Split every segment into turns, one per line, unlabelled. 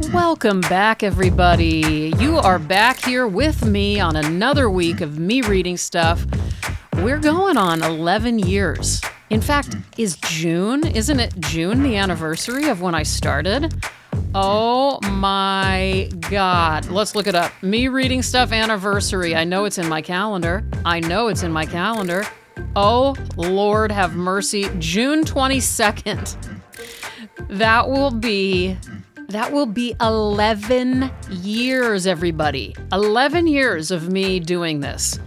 Welcome back, everybody. You are back here with me on another week of me reading stuff. We're going on 11 years. In fact, isn't it June the anniversary of when I started? Oh my God. Let's look it up. Me reading stuff anniversary. I know it's in my calendar. Oh, Lord have mercy. June 22nd. That will be 11 years, everybody. 11 years of me doing this.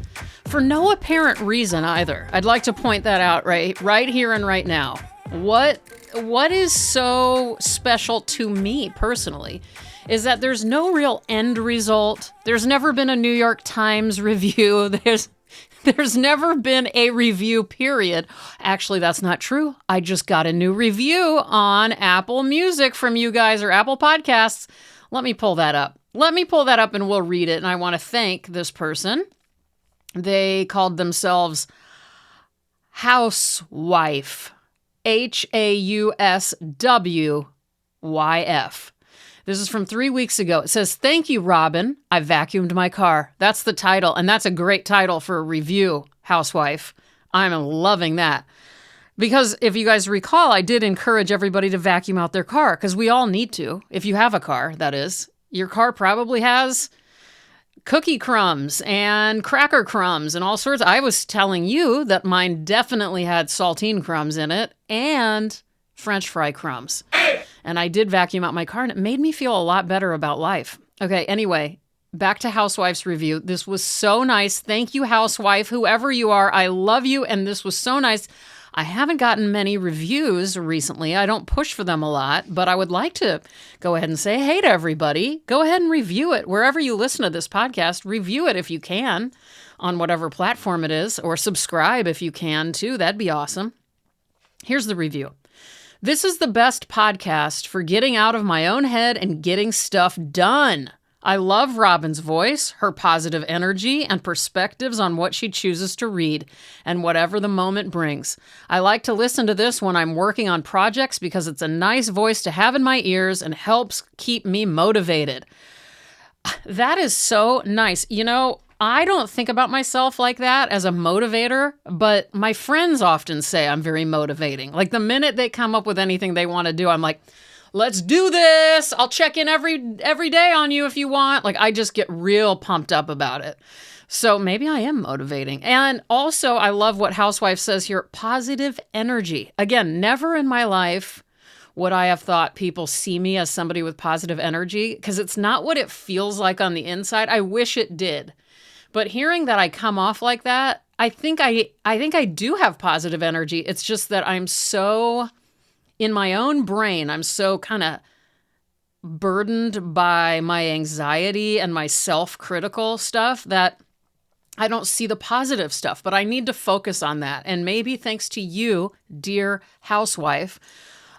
For no apparent reason either. I'd like to point that out right here and right now. What is so special to me personally is that there's no real end result. There's never been a New York Times review. There's never been a review, period. Actually, that's not true. I just got a new review on Apple Music from you guys, or Apple Podcasts. Let me pull that up. And we'll read it. And I want to thank this person. They called themselves Housewife. HAUSWYF. This is from 3 weeks ago. It says, "Thank you, Robin. I vacuumed my car." That's the title, and that's a great title for a review, Housewife. I'm loving that. Because if you guys recall, I did encourage everybody to vacuum out their car, because we all need to. If you have a car, that is. Your car probably has cookie crumbs and cracker crumbs and all sorts. I was telling you that mine definitely had saltine crumbs in it and French fry crumbs. And I did vacuum out my car, and it made me feel a lot better about life. Okay, anyway, back to Housewife's review. This was so nice. Thank you, Housewife, whoever you are. I love you, and this was so nice. I haven't gotten many reviews recently. I don't push for them a lot, but I would like to go ahead and say hey to everybody. Go ahead and review it. Wherever you listen to this podcast, review it if you can on whatever platform it is, or subscribe if you can too. That'd be awesome. Here's the review. "This is the best podcast for getting out of my own head and getting stuff done. I love Robin's voice, her positive energy, and perspectives on what she chooses to read, and whatever the moment brings. I like to listen to this when I'm working on projects because it's a nice voice to have in my ears and helps keep me motivated." That is so nice. You know, I don't think about myself like that as a motivator, but my friends often say I'm very motivating. Like the minute they come up with anything they want to do, I'm like, let's do this. I'll check in every day on you if you want. Like I just get real pumped up about it. So maybe I am motivating. And also I love what Housewife says here, positive energy. Again, never in my life would I have thought people see me as somebody with positive energy, because it's not what it feels like on the inside. I wish it did. But hearing that I come off like that, I think I do have positive energy. It's just that I'm so in my own brain, I'm so kind of burdened by my anxiety and my self-critical stuff that I don't see the positive stuff, but I need to focus on that. And maybe thanks to you, dear Housewife,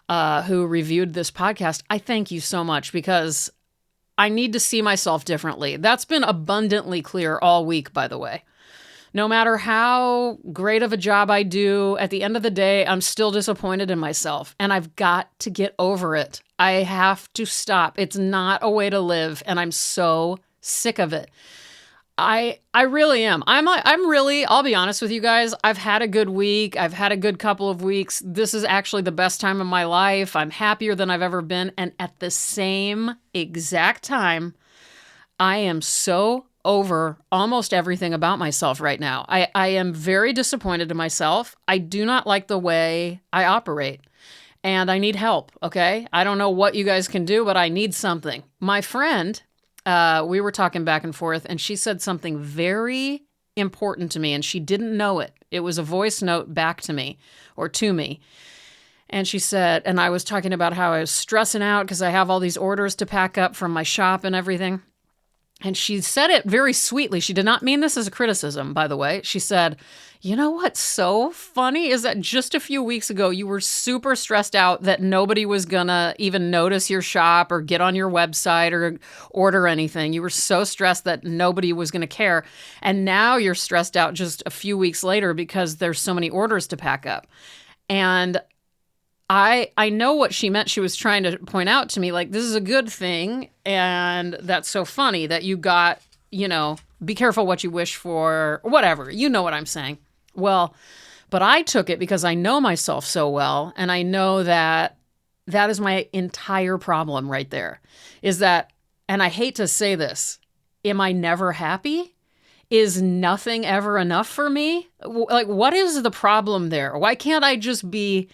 who reviewed this podcast, I thank you so much, because I need to see myself differently. That's been abundantly clear all week, by the way. No matter how great of a job I do, at the end of the day, I'm still disappointed in myself, and I've got to get over it. I have to stop. It's not a way to live, and I'm so sick of it. I really am. I'll be honest with you guys. I've had a good week. I've had a good couple of weeks. This is actually the best time of my life. I'm happier than I've ever been. And at the same exact time, I am so over almost everything about myself right now. I am very disappointed in myself. I do not like the way I operate. And I need help, okay? I don't know what you guys can do, but I need something. My friend, we were talking back and forth, and she said something very important to me, and she didn't know it. It was a voice note back to me, or to me. And she said, and I was talking about how I was stressing out because I have all these orders to pack up from my shop and everything. And she said it very sweetly. She did not mean this as a criticism, by the way. She said, you know what's so funny is that just a few weeks ago, you were super stressed out that nobody was going to even notice your shop or get on your website or order anything. You were so stressed that nobody was going to care. And now you're stressed out just a few weeks later because there's so many orders to pack up. And I know what she meant. She was trying to point out to me, like, this is a good thing. And that's so funny that you got, be careful what you wish for, whatever. You know what I'm saying. Well, but I took it because I know myself so well. And I know that that is my entire problem right there is that, and I hate to say this, am I never happy? Is nothing ever enough for me? Like, what is the problem there? Why can't I just be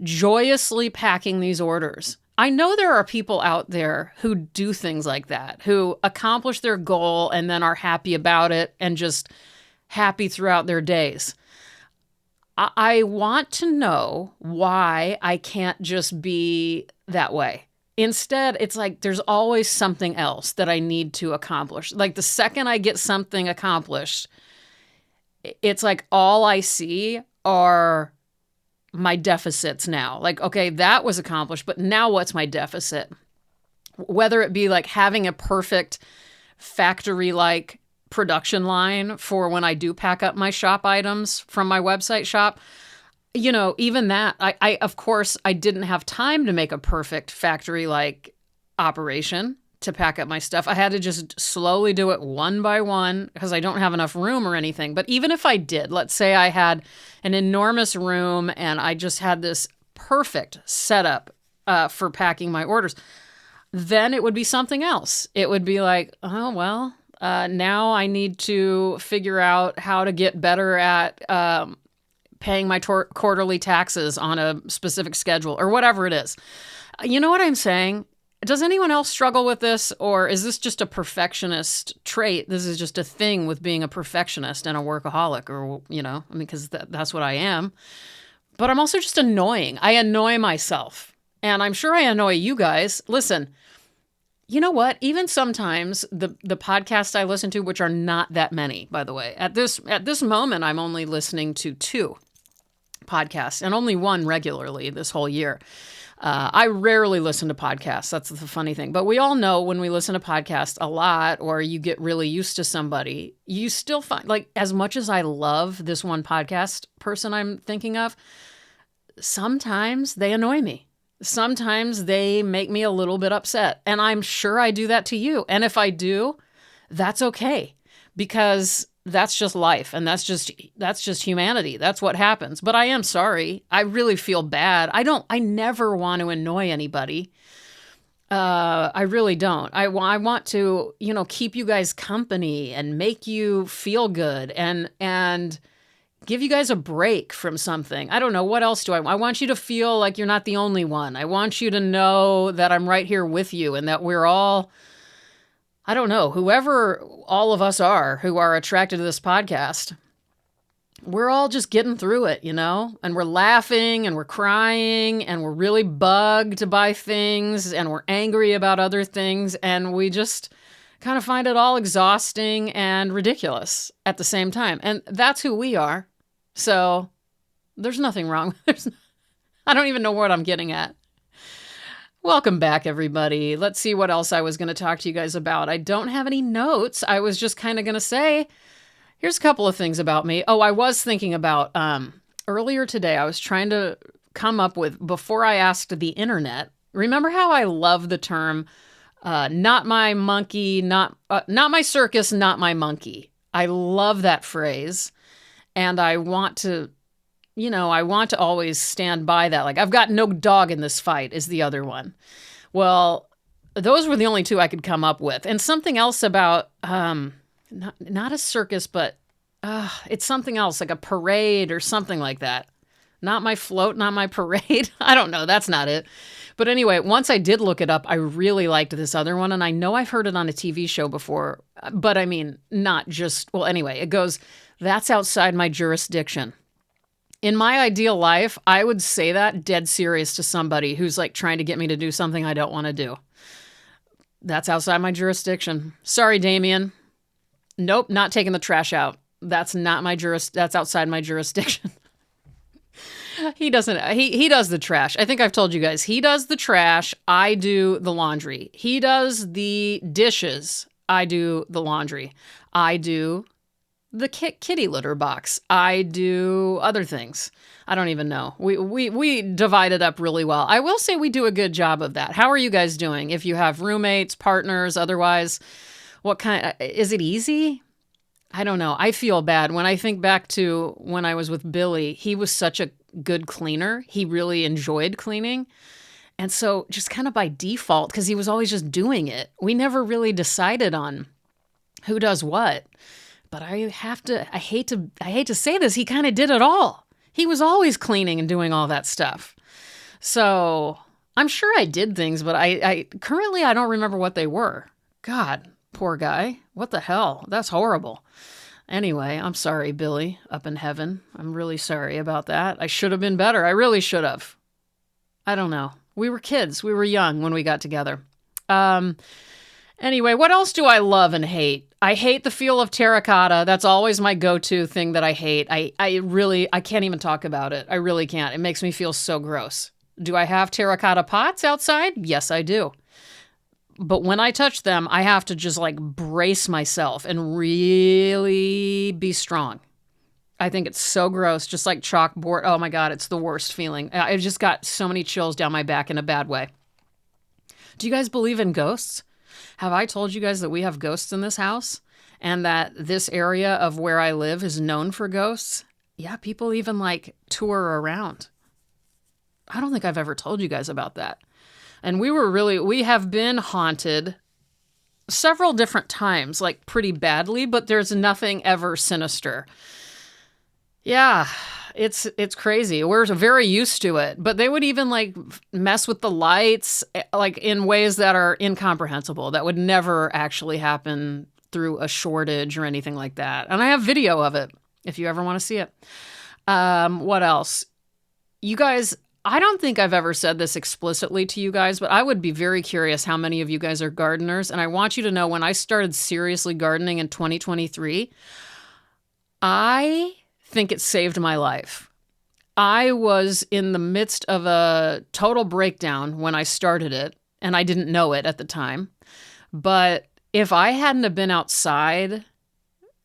joyously packing these orders? I know there are people out there who do things like that, who accomplish their goal and then are happy about it and just happy throughout their days. I want to know why I can't just be that way. Instead, it's like there's always something else that I need to accomplish. Like the second I get something accomplished, it's like all I see are my deficits now. Like, okay, that was accomplished, but now what's my deficit? Whether it be like having a perfect factory-like production line for when I do pack up my shop items from my website shop. Even that, I of course, I didn't have time to make a perfect factory-like operation to pack up my stuff. I had to just slowly do it one by one because I don't have enough room or anything. But even if I did, let's say I had an enormous room and I just had this perfect setup for packing my orders, then it would be something else. It would be like, oh, well, now I need to figure out how to get better at paying my quarterly taxes on a specific schedule or whatever it is. You know what I'm saying? Does anyone else struggle with this, or is this just a perfectionist trait? This is just a thing with being a perfectionist and a workaholic, or, because that's what I am. But I'm also just annoying. I annoy myself, and I'm sure I annoy you guys. Listen, you know what? Even sometimes the podcasts I listen to, which are not that many, by the way, at this moment, I'm only listening to 2 podcasts and only one regularly this whole year. I rarely listen to podcasts. That's the funny thing. But we all know when we listen to podcasts a lot, or you get really used to somebody, you still find, like, as much as I love this one podcast person I'm thinking of, sometimes they annoy me. Sometimes they make me a little bit upset. And I'm sure I do that to you. And if I do, that's okay, because that's just life, and that's just humanity. That's what happens. But I am sorry. I really feel bad. I never want to annoy anybody. I really don't. I want to, keep you guys company and make you feel good and give you guys a break from something. I don't know. What else do I want you to feel like you're not the only one. I want you to know that I'm right here with you and that we're all, I don't know, whoever all of us are who are attracted to this podcast, we're all just getting through it, and we're laughing and we're crying and we're really bugged by things and we're angry about other things. And we just kind of find it all exhausting and ridiculous at the same time. And that's who we are. So there's nothing wrong. I don't even know what I'm getting at. Welcome back, everybody. Let's see what else I was going to talk to you guys about. I don't have any notes. I was just kind of going to say, here's a couple of things about me. Oh, I was thinking about, earlier today, I was trying to come up with, before I asked the internet, remember how I love the term, not my monkey, not my circus, not my monkey. I love that phrase. And I want to always stand by that. Like, I've got no dog in this fight is the other one. Well, those were the only 2 I could come up with. And something else about, not a circus, but it's something else, like a parade or something like that. Not my float, not my parade. I don't know. That's not it. But anyway, once I did look it up, I really liked this other one. And I know I've heard it on a TV show before, but I mean, not just, well, anyway, it goes, that's outside my jurisdiction. In my ideal life, I would say that dead serious to somebody who's like trying to get me to do something I don't want to do. That's outside my jurisdiction. Sorry, Damien. Nope, not taking the trash out. That's outside my jurisdiction. He doesn't, he does the trash. I think I've told you guys, he does the trash. I do the laundry. He does the dishes. I do the laundry. I do the kitty litter box. I do other things. I don't even know. We divide it up really well. I will say we do a good job of that. How are you guys doing? If you have roommates, partners, otherwise, is it easy? I don't know. I feel bad. When I think back to when I was with Billy, he was such a good cleaner. He really enjoyed cleaning. And so just kind of by default, because he was always just doing it, we never really decided on who does what. But I hate to say this, he kind of did it all. He was always cleaning and doing all that stuff. So I'm sure I did things, but I currently I don't remember what they were. God, poor guy. What the hell? That's horrible. Anyway, I'm sorry, Billy, up in heaven. I'm really sorry about that. I should have been better. I really should have. I don't know. We were kids. We were young when we got together. Anyway, what else do I love and hate? I hate the feel of terracotta. That's always my go-to thing that I hate. I can't even talk about it. I really can't. It makes me feel so gross. Do I have terracotta pots outside? Yes, I do. But when I touch them, I have to just like brace myself and really be strong. I think it's so gross, just like chalkboard. Oh my God, it's the worst feeling. I've just got so many chills down my back in a bad way. Do you guys believe in ghosts? Have I told you guys that we have ghosts in this house and that this area of where I live is known for ghosts? Yeah, people even like tour around. I don't think I've ever told you guys about that. And we have been haunted several different times, like pretty badly, but there's nothing ever sinister. Yeah, it's crazy. We're very used to it, but they would even like mess with the lights like in ways that are incomprehensible. That would never actually happen through a shortage or anything like that. And I have video of it if you ever want to see it. What else? You guys, I don't think I've ever said this explicitly to you guys, but I would be very curious how many of you guys are gardeners. And I want you to know when I started seriously gardening in 2023, I think it saved my life. I was in the midst of a total breakdown when I started it, and I didn't know it at the time. But if I hadn't have been outside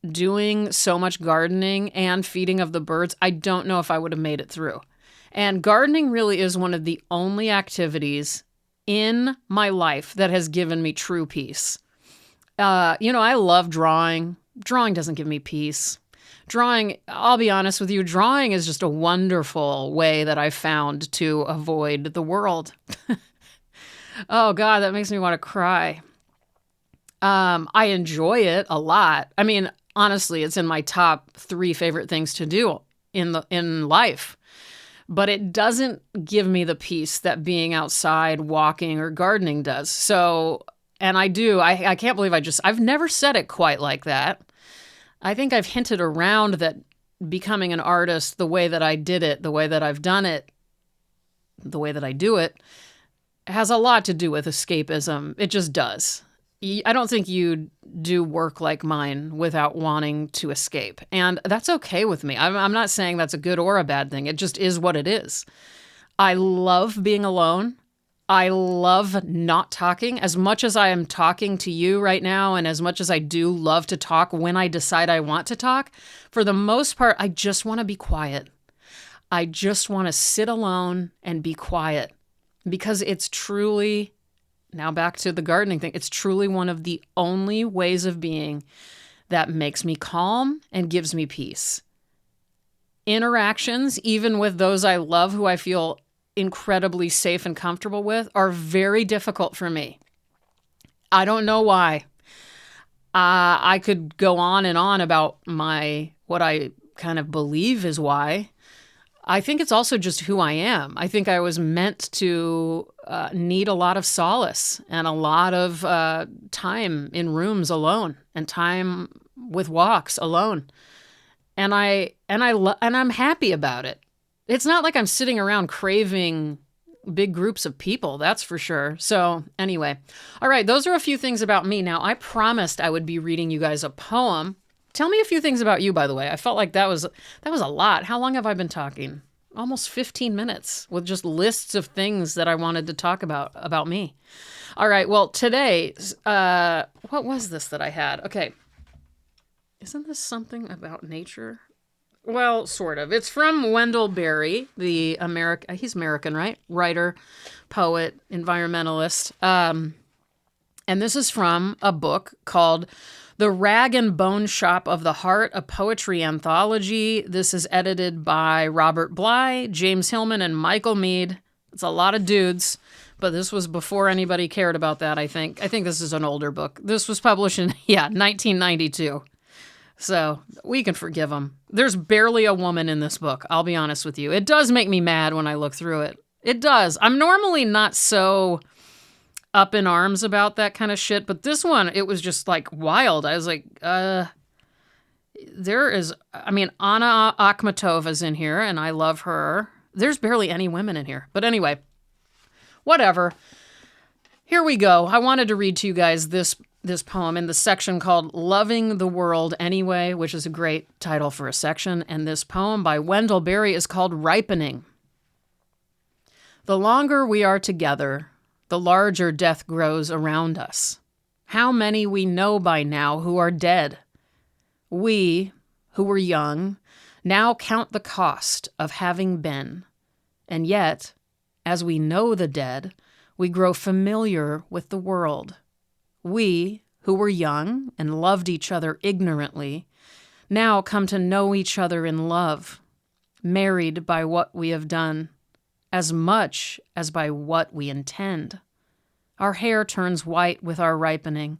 doing so much gardening and feeding of the birds, I don't know if I would have made it through. And gardening really is one of the only activities in my life that has given me true peace. I love drawing. Drawing doesn't give me peace. Drawing, I'll be honest with you, drawing is just a wonderful way that I've found to avoid the world. Oh, God, that makes me want to cry. I enjoy it a lot. I mean, honestly, it's in my top 3 favorite things to do in life. But it doesn't give me the peace that being outside, walking, or gardening does. So, and I do. I can't believe I've never said it quite like that. I think I've hinted around that becoming an artist, the way that I did it, the way that I've done it, the way that I do it, has a lot to do with escapism. It just does. I don't think you do work like mine without wanting to escape. And that's okay with me. I'm not saying that's a good or a bad thing. It just is what it is. I love being alone. I love not talking as much as I am talking to you right now, and as much as I do love to talk when I decide I want to talk. For the most part, I just want to be quiet. I just want to sit alone and be quiet because it's truly, now back to the gardening thing, it's truly one of the only ways of being that makes me calm and gives me peace. Interactions, even with those I love who I feel incredibly safe and comfortable with, are very difficult for me. I don't know why. I could go on and on about what I kind of believe is why. I think it's also just who I am. I think I was meant to need a lot of solace and a lot of time in rooms alone and time with walks alone. And I'm happy about it. It's not like I'm sitting around craving big groups of people, that's for sure. So anyway, all right, those are a few things about me. Now, I promised I would be reading you guys a poem. Tell me a few things about you, by the way. I felt like that was a lot. How long have I been talking? Almost 15 minutes with just lists of things that I wanted to talk about me. All right, well, today, what was this that I had? Okay. Isn't this something about nature? Well, sort of. It's from Wendell Berry, the he's American, right? Writer, poet, environmentalist. And this is from a book called The Rag and Bone Shop of the Heart, a poetry anthology. This is edited by Robert Bly, James Hillman, and Michael Meade. It's a lot of dudes, but this was before anybody cared about that, I think. I think this is an older book. This was published in, 1992. So we can forgive them. There's barely a woman in this book, I'll be honest with you. It does make me mad when I look through it. It does. I'm normally not so up in arms about that kind of shit, but this one, it was just like wild. I was like, Anna Akhmatova's in here, and I love her. There's barely any women in here. But anyway, whatever. Here we go. I wanted to read to you guys this poem in the section called Loving the World Anyway, which is a great title for a section. And this poem by Wendell Berry is called Ripening. The longer we are together, the larger death grows around us. How many we know by now who are dead? We, who were young, now count the cost of having been. And yet, as we know the dead, we grow familiar with the world. We, who were young and loved each other ignorantly, now come to know each other in love, married by what we have done, as much as by what we intend. Our hair turns white with our ripening,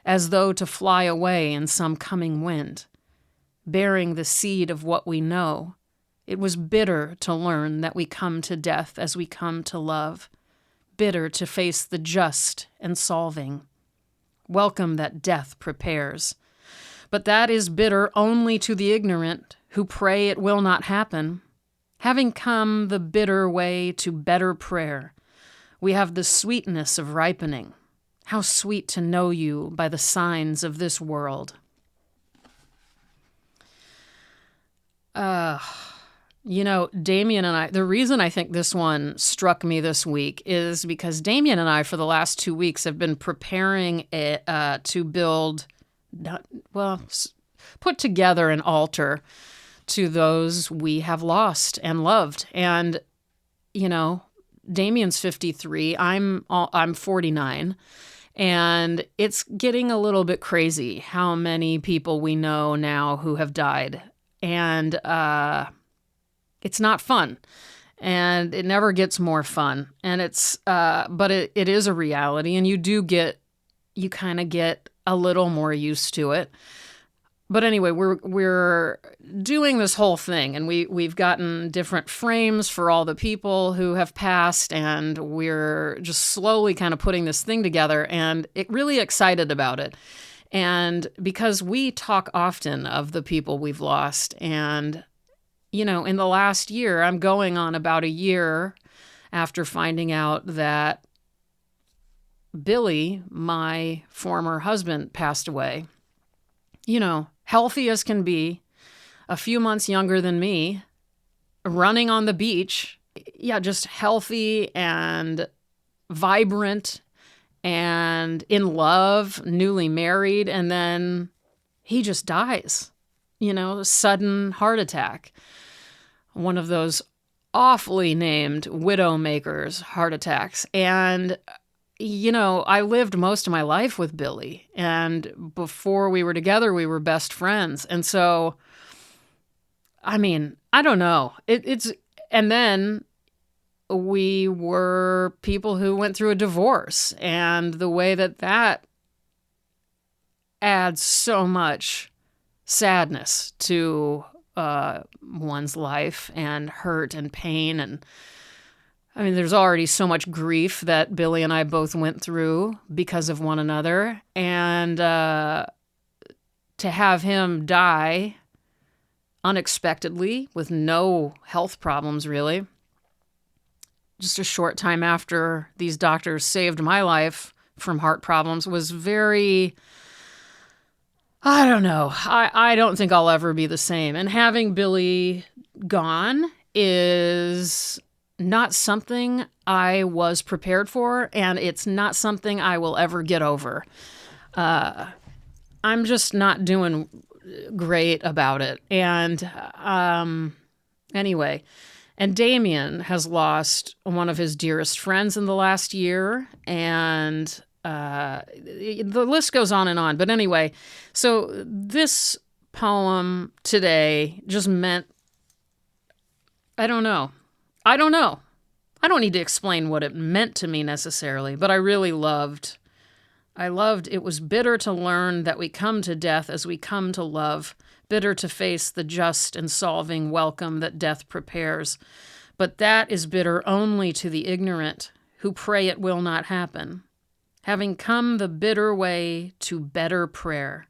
as though to fly away in some coming wind, bearing the seed of what we know. It was bitter to learn that we come to death as we come to love, bitter to face the just and solving. Welcome that death prepares. But that is bitter only to the ignorant who pray it will not happen. Having come the bitter way to better prayer, we have the sweetness of ripening. How sweet to know you by the signs of this world. Damien and I, the reason I think this one struck me this week is because Damien and I, for the last 2 weeks, have been preparing to put together an altar to those we have lost and loved. And, Damien's 53, I'm 49, and it's getting a little bit crazy how many people we know now who have died. And, it's not fun, and it never gets more fun. And but it is a reality, and you kind of get a little more used to it. But anyway, we're doing this whole thing, and we've gotten different frames for all the people who have passed, and we're just slowly kind of putting this thing together, and really excited about it. And because we talk often of the people we've lost, and in the last year, I'm going on about a year after finding out that Billy, my former husband, passed away. Healthy as can be, a few months younger than me, running on the beach. Yeah, just healthy and vibrant and in love, newly married, and then he just dies. Sudden heart attack. One of those awfully named widowmakers heart attacks. And, I lived most of my life with Billy. And before we were together, we were best friends. And so, I don't know. And then we were people who went through a divorce. And the way that adds so much sadness to one's life and hurt and pain. And there's already so much grief that Billy and I both went through because of one another. And to have him die unexpectedly with no health problems, really, just a short time after these doctors saved my life from heart problems, was very... I don't know. I don't think I'll ever be the same. And having Billy gone is not something I was prepared for, and it's not something I will ever get over. I'm just not doing great about it. And anyway, and Damien has lost one of his dearest friends in the last year, and the list goes on and on. But anyway, so this poem today just meant, I don't know. I don't need to explain what it meant to me necessarily, but I really loved. It was bitter to learn that we come to death as we come to love, bitter to face the just and solving welcome that death prepares. But that is bitter only to the ignorant who pray it will not happen. Having come the bitter way to better prayer,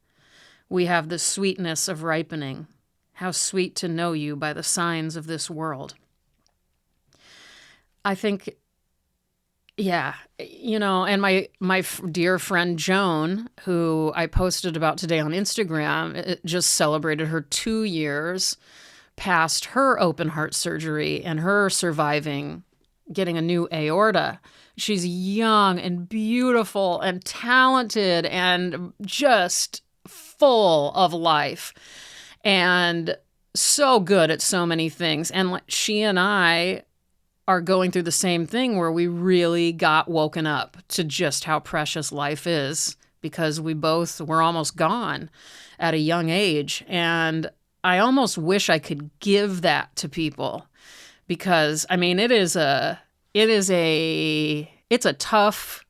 we have the sweetness of ripening. How sweet to know you by the signs of this world. I think, yeah, and my dear friend Joan, who I posted about today on Instagram, it just celebrated her 2 years past her open heart surgery and her surviving, getting a new aorta. She's young and beautiful and talented and just full of life and so good at so many things. And she and I are going through the same thing where we really got woken up to just how precious life is, because we're almost gone at a young age. And I almost wish I could give that to people, because I mean, it's a tough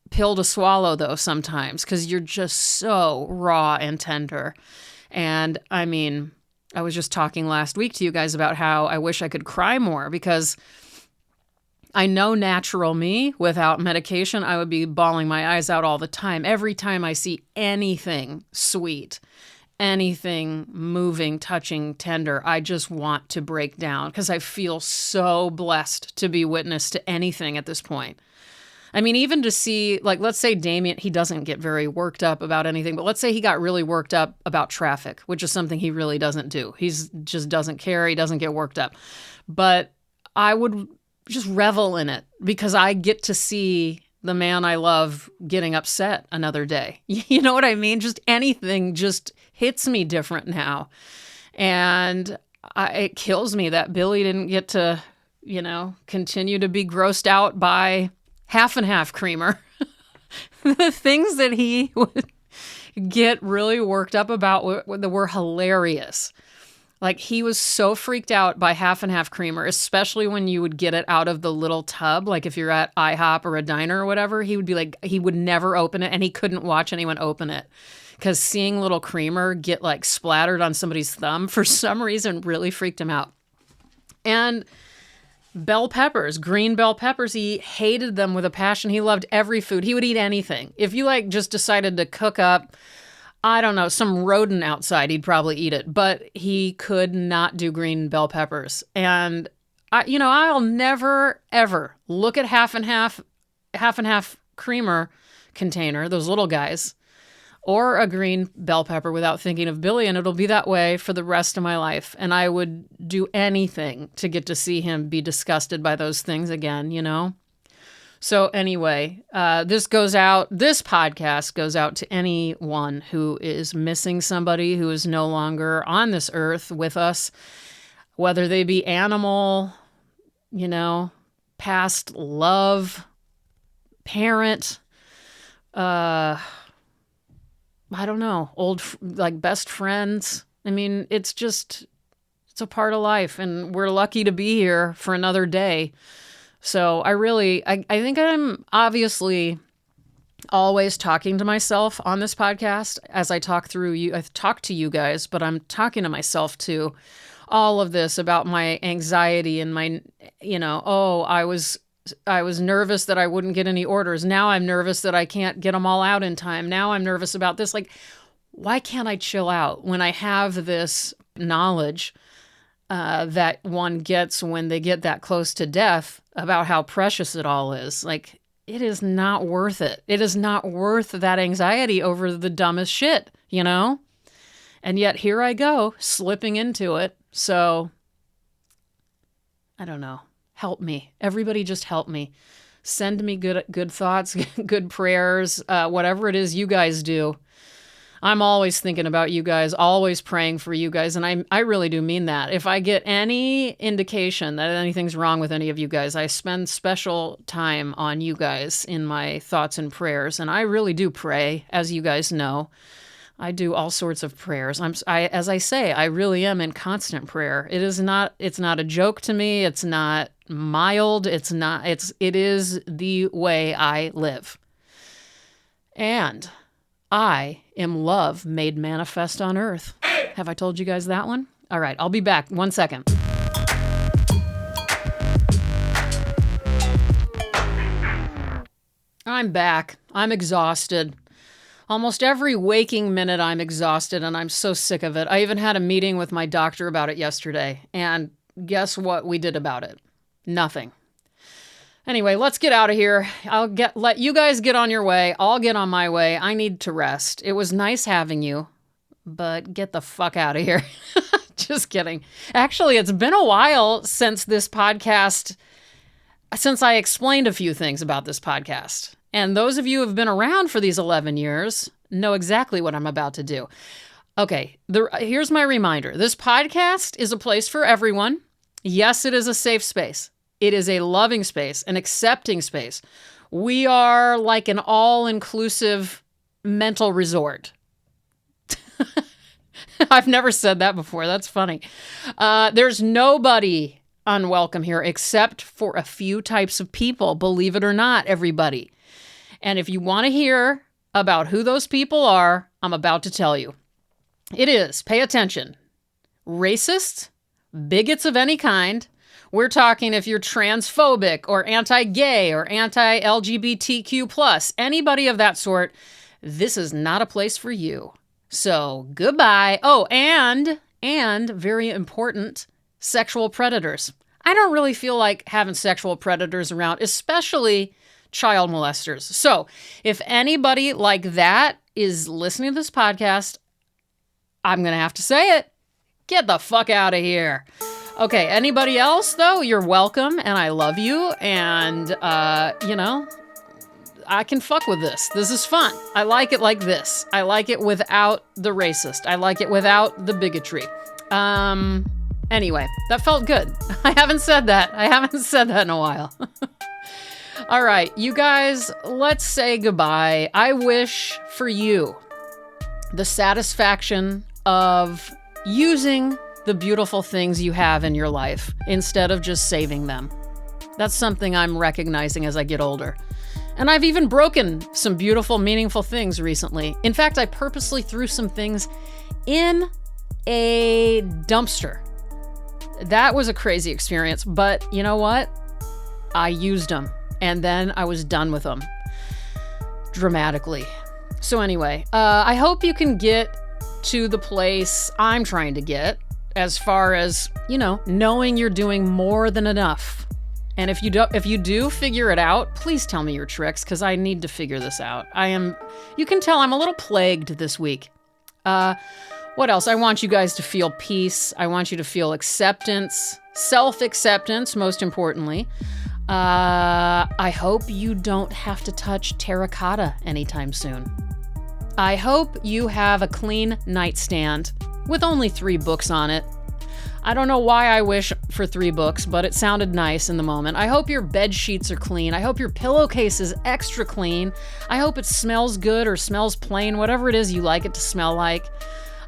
pill to swallow though sometimes, because you're just so raw and tender. And I mean, I was just talking last week to you guys about how I wish I could cry more, because I know natural me without medication, I would be bawling my eyes out all the time. Every time I see anything sweet, anything moving, touching, tender, I just want to break down, because I feel so blessed to be witness to anything at this point. I mean, even to see, like, let's say Damien, he doesn't get very worked up about anything, but let's say he got really worked up about traffic, which is something he really doesn't do. He's just doesn't care. He doesn't get worked up. But I would just revel in it, because I get to see the man I love getting upset another day. You know what I mean? Just anything just hits me different now. And it kills me that Billy didn't get to, continue to be grossed out by half and half creamer. The things that he would get really worked up about were hilarious. Like, he was so freaked out by half and half creamer, especially when you would get it out of the little tub. Like if you're at IHOP or a diner or whatever, he would be like, he would never open it, and he couldn't watch anyone open it, because seeing little creamer get like splattered on somebody's thumb for some reason really freaked him out. And bell peppers, green bell peppers, he hated them with a passion. He loved every food. He would eat anything. If you just decided to cook up, I don't know, some rodent outside, he'd probably eat it. But he could not do green bell peppers. And I'll never ever look at half and half creamer container, those little guys, or a green bell pepper without thinking of Billy, and it'll be that way for the rest of my life. And I would do anything to get to see him be disgusted by those things again, So anyway, this podcast goes out to anyone who is missing somebody who is no longer on this earth with us, whether they be animal, past love, parent, I don't know, old, best friends. I mean, it's a part of life, and we're lucky to be here for another day. So I think I'm obviously always talking to myself on this podcast as I talk to you guys, but I'm talking to myself too. All of this about my anxiety and my, I was nervous that I wouldn't get any orders. Now I'm nervous that I can't get them all out in time. Now I'm nervous about this. Why can't I chill out when I have this knowledge that one gets when they get that close to death about how precious it all is? It is not worth it. It is not worth that anxiety over the dumbest shit, And yet here I go, slipping into it. So, I don't know. Help me. Everybody just help me. Send me good thoughts, good prayers, whatever it is you guys do. I'm always thinking about you guys, always praying for you guys. And I really do mean that. If I get any indication that anything's wrong with any of you guys, I spend special time on you guys in my thoughts and prayers. And I really do pray, as you guys know. I do all sorts of prayers. As I say, I really am in constant prayer. It's not a joke to me. It's not mild. It is the way I live. And I am love made manifest on earth. Have I told you guys that one? All right, I'll be back. 1 second. I'm back. I'm exhausted. Almost every waking minute I'm exhausted, and I'm so sick of it. I even had a meeting with my doctor about it yesterday, and guess what we did about it? Nothing. Anyway, let's get out of here. Let you guys get on your way. I'll get on my way. I need to rest. It was nice having you, but get the fuck out of here. Just kidding. Actually, it's been a while since I explained a few things about this podcast. And those of you who have been around for these 11 years know exactly what I'm about to do. Okay, here's my reminder. This podcast is a place for everyone. Yes, it is a safe space. It is a loving space, an accepting space. We are like an all-inclusive mental resort. I've never said that before. That's funny. There's nobody unwelcome here except for a few types of people, believe it or not, everybody. And if you want to hear about who those people are, I'm about to tell you. It is, pay attention, racists, bigots of any kind. We're talking if you're transphobic or anti-gay or anti-LGBTQ+, anybody of that sort, this is not a place for you. So goodbye. Oh, and very important, sexual predators. I don't really feel like having sexual predators around, especially child molesters. So if anybody like that is listening to this podcast, I'm going to have to say it. Get the fuck out of here. Okay, anybody else, though, you're welcome, and I love you, and, I can fuck with this. This is fun. I like it like this. I like it without the racist. I like it without the bigotry. Anyway, that felt good. I haven't said that in a while. All right, you guys, let's say goodbye. I wish for you the satisfaction of using the beautiful things you have in your life instead of just saving them. That's something I'm recognizing as I get older. And I've even broken some beautiful, meaningful things recently. In fact, I purposely threw some things in a dumpster. That was a crazy experience, but you know what? I used them, and then I was done with them. Dramatically. So anyway, I hope you can get to the place I'm trying to get, as far as, knowing you're doing more than enough. And if you do figure it out, please tell me your tricks, because I need to figure this out. You can tell I'm a little plagued this week. What else? I want you guys to feel peace. I want you to feel acceptance, self-acceptance, most importantly. I hope you don't have to touch terracotta anytime soon. I hope you have a clean nightstand with only 3 books on it. I don't know why I wish for 3 books, but it sounded nice in the moment. I hope your bed sheets are clean. I hope your pillowcase is extra clean. I hope it smells good or smells plain, whatever it is you like it to smell like.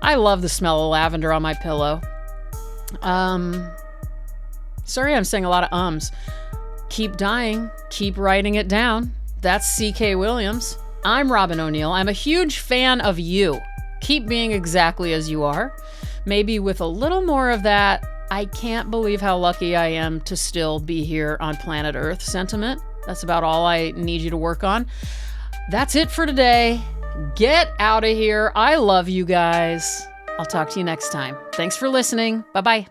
I love the smell of lavender on my pillow. Sorry I'm saying a lot of ums. Keep dying. Keep writing it down. That's C.K. Williams. I'm Robin O'Neill. I'm a huge fan of you. Keep being exactly as you are. Maybe with a little more of that, I can't believe how lucky I am to still be here on planet Earth sentiment. That's about all I need you to work on. That's it for today. Get out of here. I love you guys. I'll talk to you next time. Thanks for listening. Bye-bye.